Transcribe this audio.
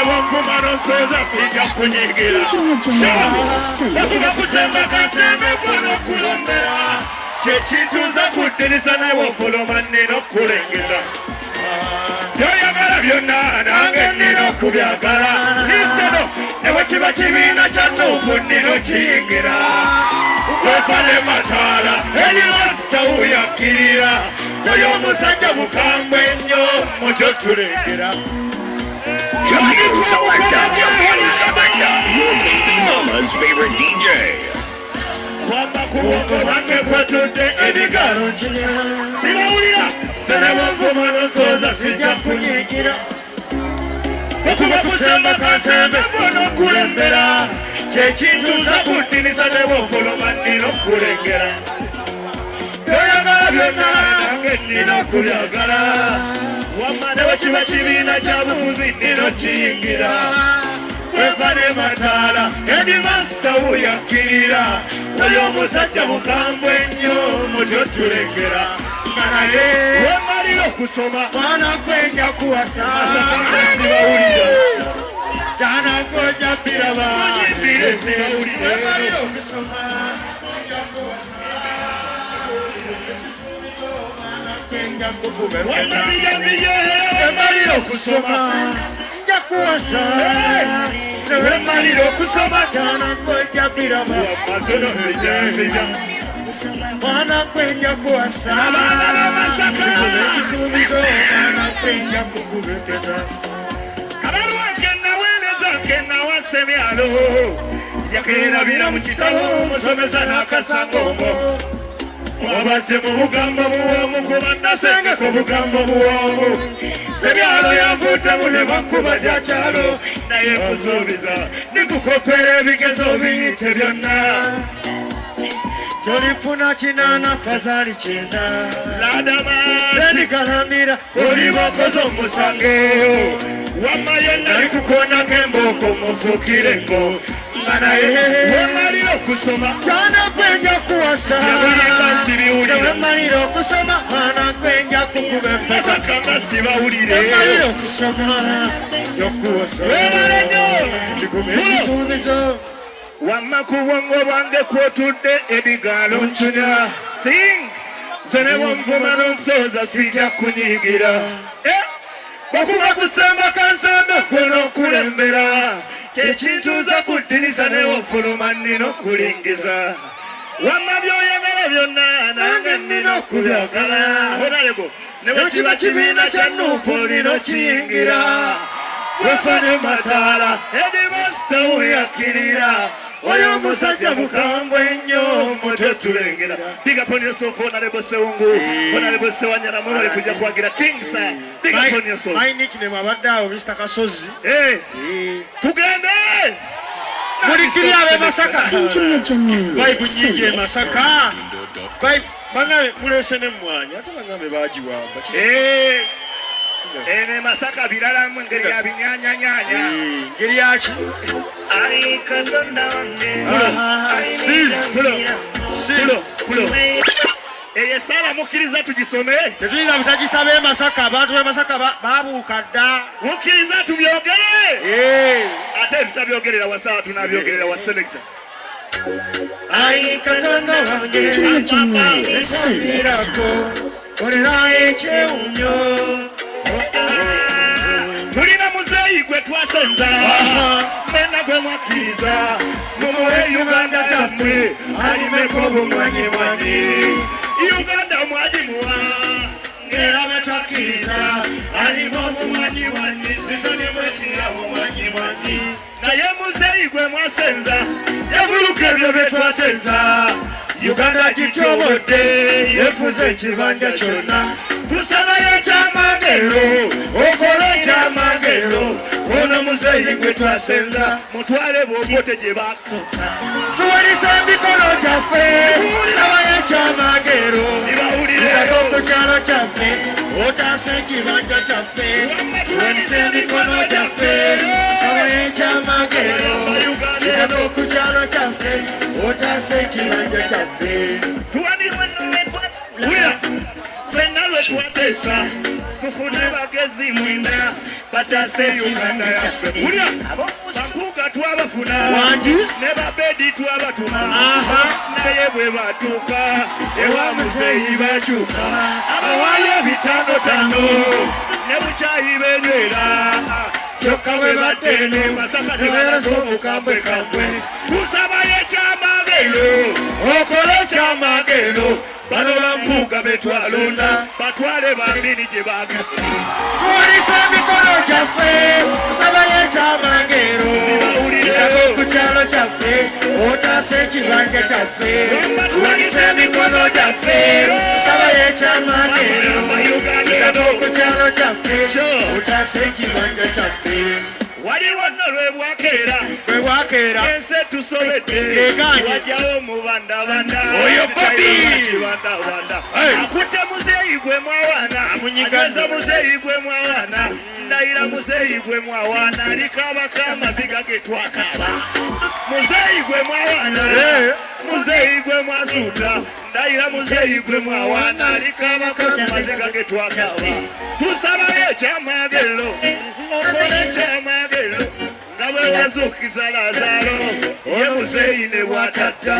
w'okumano nsooza sijja kunyigira bakuba kusemba kasembe kwona okulombera kyekintu nza kuddirisa naye wofuluma nnina okukulengeza byoyagala byonna nange nnina okubyagala liseno ne bwe kiba kibiina kya tuufu nnina okiyingira wefane mataala eri masita wuyakkirira oyo omusajja mukambwe ennyo mutyo tulengera Mama's favorite DJ. wamba kubongo bange kwatudde ebigalo nkinya sibawulira senebonvumano nsooza sijja kunyigira okuba kusemba kasembe bona okulembera kyekintu nza kuddirisa nebwofuluma nnina okukulengera toyagala byonna nange nnina okubyagala wamma ne bwe kiba kibiina kya bufuzi nnina okiyingira wefane mataala edi masita wuyakkirira oyo omusajja mukambwe ennyo mutyo tulengera nga naye wemalira okusoma mwana gwenja kuwasa kyana gwojja biraba wemalira okusoma wemalira okusoma kuwasa wemalira okusoma kyana gwojja biraba mwana gwenja kuwasa ekisuubizo mwana gwenja kukubeketa kabalwange naweereza nke nawasemyalo yakeerabira mu kitabo omusomesa n'akasangomo wabadde mu bugambo buwoomu kuba nasengeko bugambo buwoomu sebyalo yanvuddemu ne bankuba gya kyalo naye kusuubiza nikukopera ebigezo biyite byonna tolifuna kinana fazali kyenda ladamasenikalamira olibakoze omusango wamma yonna likukonako embooko mufuukireko nga naye wemalira okusoma kyana gwenja kuwasa wemalira okusoma mwana gwenja kukuba wemalira okusoma yokuwasa ekisuubizo wamma ku bwongo bwange kwotudde ebigaalo ncunya sing zene bwonvumano nsooza sijja kunyigira bakuba kusemba kansembe kwona okulembera kyekintu nza kuddirisa newofuluma nnina okulingiza wamma byoyagala byonna nange nnina okubyagala onalebo ne bwe kiba kibiina kya nuupu olina okiyingira wefane mataala edi masita wuyakkirira oyo omusajja mukambwe ennyo mutwe tulengera big up on yourself honorable Sewungu honorable Sewanyana mubali kujja kuwagira Kings big up on yourself my nickname abadde awo Mr. Kasozi tugende mulikiri abe Masaka vibe nyingi e Masaka vibe bangabe mulese ne mwanya ate bangabe bagiwamba ene Masaka birala mu ngeri ya binyanyanyanya ngeri yaki ai katonda wange pulo sala mukkiriza tugisome tetuyinza butagisaba e Masaka abantu be Masaka babuuka dda mukkiriza tubyogere ate tutabyogerera wasawa tunabyogerera wa selector ai katonda wange esabirako olera ekyewunyo tulina muzeeyi gwe twasenza mena gwe mwakkiriza mumuwe Uganda kyammwe alimeko bumwanyimwanyi Uganda mwagimuwa ngera betwakkiriza alimu obumwanyimwanyi sisonimwekira bumwanyimwanyi naye muzeeyi gwe mwasenza yavuluka ebyo betwasenza Uganda gityobodde yefuza ekibanja kyonna tusalayo ekyamagero okola ekyamagero ono muzeeyi gwe twasenza mutwale bwobote gye bakota tuwulisa emikono gyaffe sabayo ekyamagero zako ku kyalo kyaffe otaasa ekibanja kyaffe tuwulisa emikono gyaffe sabayo ekyamagero zako ku kyalo kyaffe otaasa ekibanja kyaffe tuwanisa fenna lwe twateesa tufune bagezi mwenda batase Uganda yaffe kulya bakuga twabafuna ne babedi twabatuma naye bwe batuuka ewa muzeeyi bakyuka abawaayo ebitandotano ne bukyayi benywera kyokka bwe baddene masaka tebalasa omukambwe kambwe tusabayo ekyamagero okole ekyamagero bano bampuuga betwalonda batwale bambiri gye bagatta tuwalisa emikono gyaffe tusabayo ekyamagero itako ku kyalo kyaffe otaasa ekibanja kyaffe tuwalisa emikono gyaffe tusabayo ekyamagero itako ku kyalo kyaffe otaasa ekibanja kyaffe waliwo nno lwebwakeera ensi etusobedde wajjawo mubandabanda oyo bobi akutte muzeeyi gwe mwawaana ageza muzeeyi gwe mwawaana ndayira muzeeyi gwe mwawaana alikabako amaziga ge twakaba muzeeyi gwe mwawaana muzeeyi gwe mwasuuta ndayira muzeeyi gwe mwawaana alikabako amaziga ge twakaba tusabayo ekyamagero okole ekyamagero nga bwe wazuukiza Lazaalo ye muzeeyi ne bw'atatta